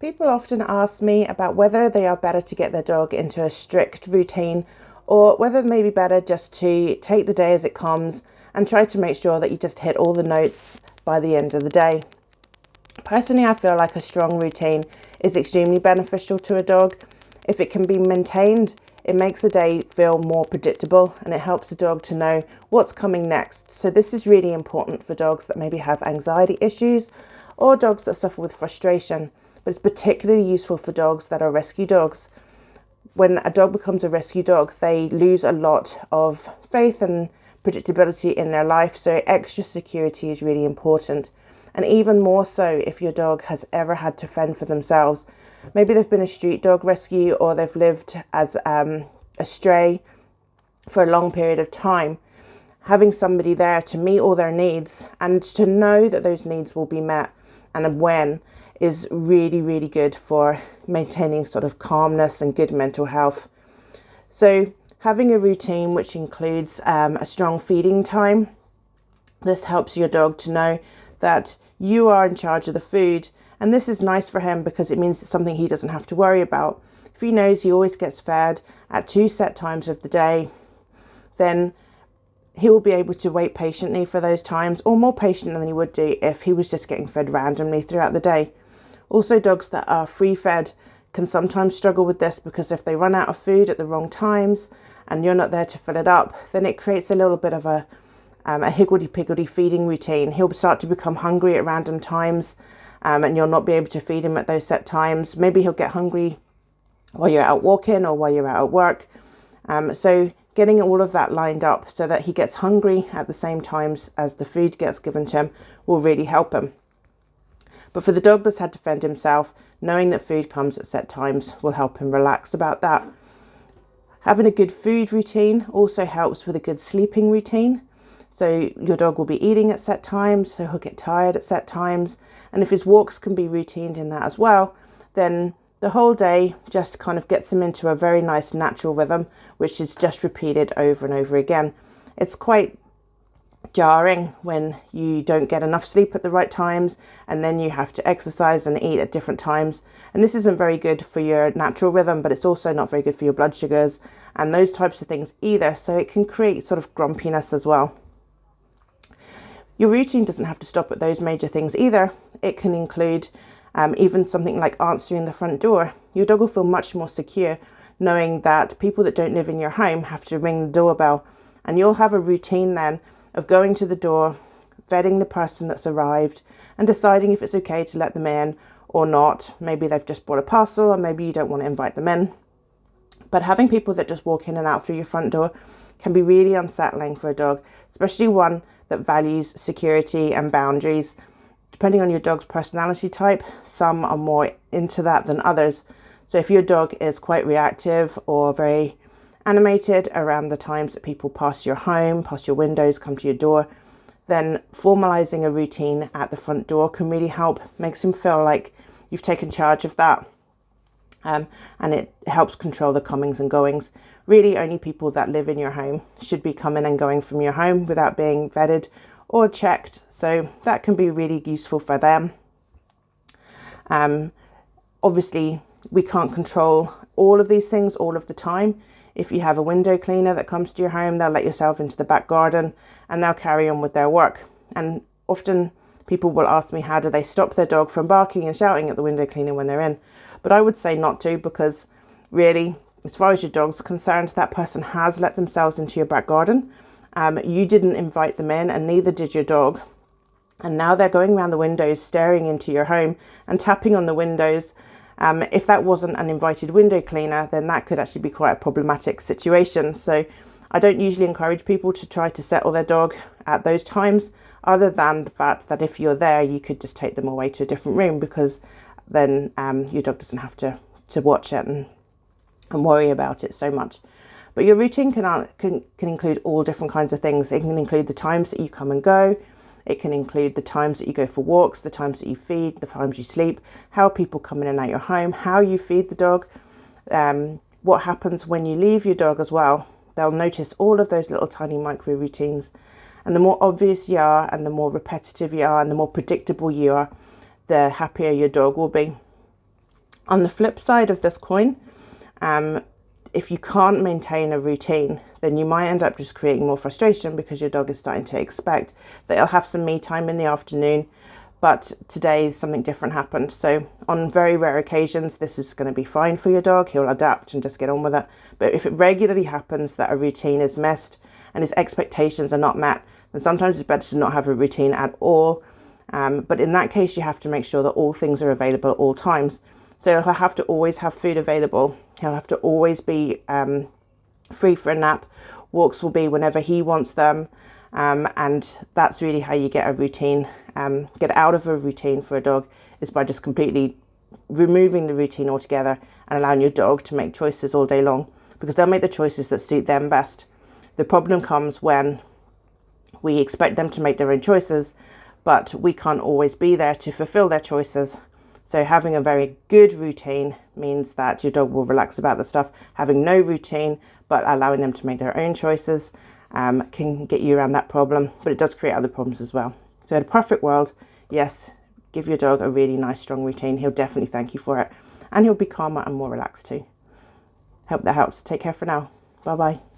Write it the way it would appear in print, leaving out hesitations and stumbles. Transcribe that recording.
People often ask me about whether they are better to get their dog into a strict routine or whether it may be better just to take the day as it comes and try to make sure that you just hit all the notes by the end of the day. Personally, I feel like a strong routine is extremely beneficial to a dog. If it can be maintained, it makes the day feel more predictable and it helps the dog to know what's coming next. So this is really important for dogs that maybe have anxiety issues or dogs that suffer with frustration. But it's particularly useful for dogs that are rescue dogs. When a dog becomes a rescue dog, they lose a lot of faith and predictability in their life, so extra security is really important. And even more so if your dog has ever had to fend for themselves. Maybe they've been a street dog rescue or they've lived as a stray for a long period of time. Having somebody there to meet all their needs and to know that those needs will be met and when is really, really good for maintaining sort of calmness and good mental health. So having a routine which includes a strong feeding time, this helps your dog to know that you are in charge of the food. And this is nice for him because it means it's something he doesn't have to worry about. If he knows he always gets fed at 2 set times of the day, then he will be able to wait patiently for those times, or more patient than he would do if he was just getting fed randomly throughout the day. Also, dogs that are free fed can sometimes struggle with this because if they run out of food at the wrong times and you're not there to fill it up, then it creates a little bit of a higgledy-piggledy feeding routine. He'll start to become hungry at random times and you'll not be able to feed him at those set times. Maybe he'll get hungry while you're out walking or while you're out at work. So getting all of that lined up so that he gets hungry at the same times as the food gets given to him will really help him. But for the dog that's had to fend himself, knowing that food comes at set times will help him relax about that. Having a good food routine also helps with a good sleeping routine. So your dog will be eating at set times, so he'll get tired at set times. And if his walks can be routined in that as well, then the whole day just kind of gets him into a very nice natural rhythm, which is just repeated over and over again. It's quite jarring when you don't get enough sleep at the right times and then you have to exercise and eat at different times, and this isn't very good for your natural rhythm, but it's also not very good for your blood sugars and those types of things either, so it can create sort of grumpiness as well. Your routine doesn't have to stop at those major things either. It can include even something like answering the front door. Your dog will feel much more secure knowing that people that don't live in your home have to ring the doorbell, and you'll have a routine then of going to the door, vetting the person that's arrived and deciding if it's okay to let them in or not. Maybe they've just brought a parcel or maybe you don't want to invite them in. But having people that just walk in and out through your front door can be really unsettling for a dog, especially one that values security and boundaries. Depending on your dog's personality type, some are more into that than others. So if your dog is quite reactive or very animated around the times that people pass your home, pass your windows, come to your door, then formalizing a routine at the front door can really help. Makes him feel like you've taken charge of that. And it helps control the comings and goings. Really, only people that live in your home should be coming and going from your home without being vetted or checked. So that can be really useful for them. Obviously, we can't control all of these things all of the time. If you have a window cleaner that comes to your home, they'll let yourself into the back garden and they'll carry on with their work. And often people will ask me, how do they stop their dog from barking and shouting at the window cleaner when they're in? But I would say not to, because really, as far as your dog's concerned, that person has let themselves into your back garden. You didn't invite them in and neither did your dog. And now they're going around the windows, staring into your home and tapping on the windows. If that wasn't an invited window cleaner, then that could actually be quite a problematic situation. So I don't usually encourage people to try to settle their dog at those times, other than the fact that if you're there, you could just take them away to a different room, because then your dog doesn't have to watch it and worry about it so much. But your routine can include all different kinds of things. It can include the times that you come and go. It can include the times that you go for walks, the times that you feed, the times you sleep, how people come in and out your home, how you feed the dog, what happens when you leave your dog as well. They'll notice all of those little tiny micro routines. And the more obvious you are and the more repetitive you are and the more predictable you are, the happier your dog will be. On the flip side of this coin, if you can't maintain a routine, then you might end up just creating more frustration because your dog is starting to expect that it'll have some me time in the afternoon, but today something different happened. So on very rare occasions, this is going to be fine for your dog. He'll adapt and just get on with it. But if it regularly happens that a routine is missed and his expectations are not met, then sometimes it's better to not have a routine at all. But in that case, you have to make sure that all things are available at all times. So he'll have to always have food available. He'll have to always be free for a nap. Walks will be whenever he wants them. And that's really how you get a routine. Get out of a routine for a dog is by just completely removing the routine altogether and allowing your dog to make choices all day long, because they'll make the choices that suit them best. The problem comes when we expect them to make their own choices, but we can't always be there to fulfill their choices. So having a very good routine means that your dog will relax about the stuff. Having no routine, but allowing them to make their own choices, can get you around that problem, but it does create other problems as well. So in a perfect world, yes, give your dog a really nice, strong routine. He'll definitely thank you for it, and he'll be calmer and more relaxed too. Hope that helps. Take care for now. Bye-bye.